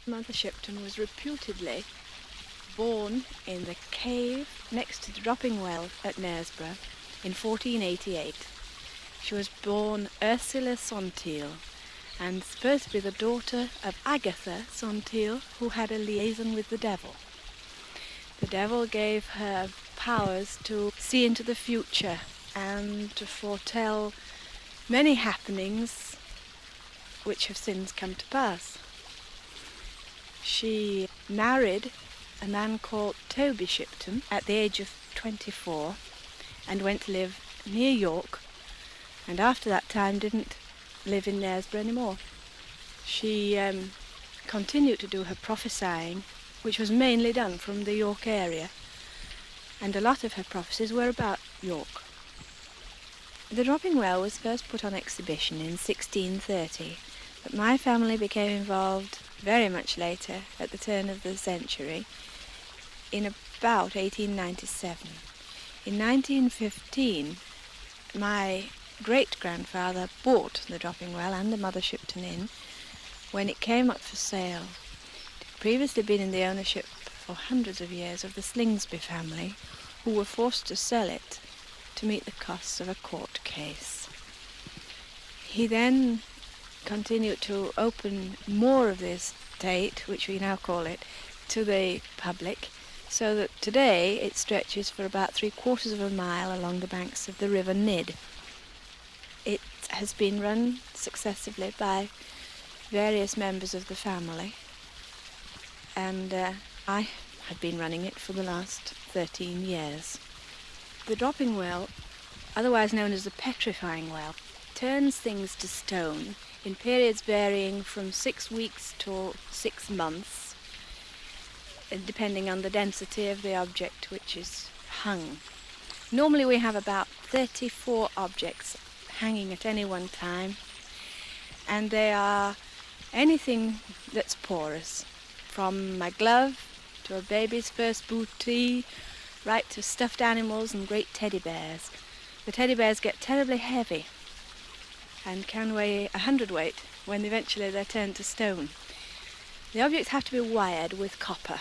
Mother Shipton was reputedly born in the cave next to the dropping well at Knaresborough in 1488. She was born Ursula Sontiel and supposed to be the daughter of Agatha Sontiel, who had a liaison with the devil. The devil gave her powers to see into the future and to foretell many happenings which have since come to pass. She married a man called Toby Shipton at the age of 24 and went to live near York, and after that time didn't live in Knaresborough anymore. She continued to do her prophesying, which was mainly done from the York area, and a lot of her prophecies were about York. The dropping well was first put on exhibition in 1630, but my family became involved very much later, at the turn of the century, in about 1897. In 1915, my great-grandfather bought the dropping well and the Mother Shipton Inn when it came up for sale. It had previously been in the ownership for hundreds of years of the Slingsby family, who were forced to sell it to meet the costs of a court case. He then continued to open more of the estate, which we now call it, to the public, so that today it stretches for about 3/4 of a mile along the banks of the River Nid. It has been run successively by various members of the family, and I have been running it for the last 13 years. The dropping well, otherwise known as the petrifying well, turns things to stone in periods varying from 6 weeks to 6 months, depending on the density of the object which is hung. Normally we have about 34 objects hanging at any one time, and they are anything that's porous, from a glove to a baby's first booty, right to stuffed animals and great teddy bears. The teddy bears get terribly heavy and can weigh 100 weight when eventually they're turned to stone. The objects have to be wired with copper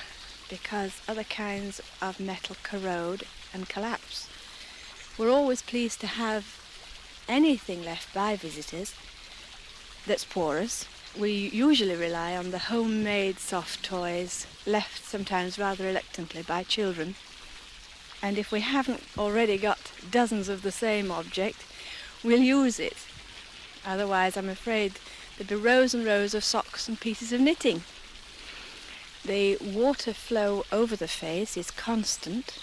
because other kinds of metal corrode and collapse. We're always pleased to have anything left by visitors that's porous. We usually rely on the homemade soft toys, left sometimes rather reluctantly by children. And if we haven't already got dozens of the same object, we'll use it. Otherwise, I'm afraid there'd be rows and rows of socks and pieces of knitting. The water flow over the face is constant,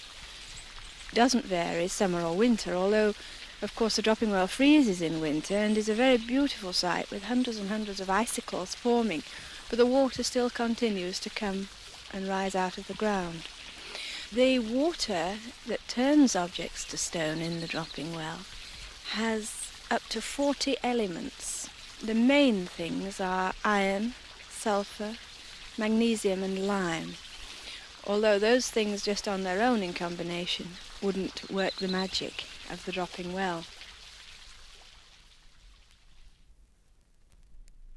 doesn't vary summer or winter, although, of course, the dropping well freezes in winter and is a very beautiful sight with hundreds and hundreds of icicles forming, but the water still continues to come and rise out of the ground. The water that turns objects to stone in the dropping well has up to 40 elements. The main things are iron, sulfur, magnesium and lime, although those things just on their own in combination wouldn't work the magic of the dropping well.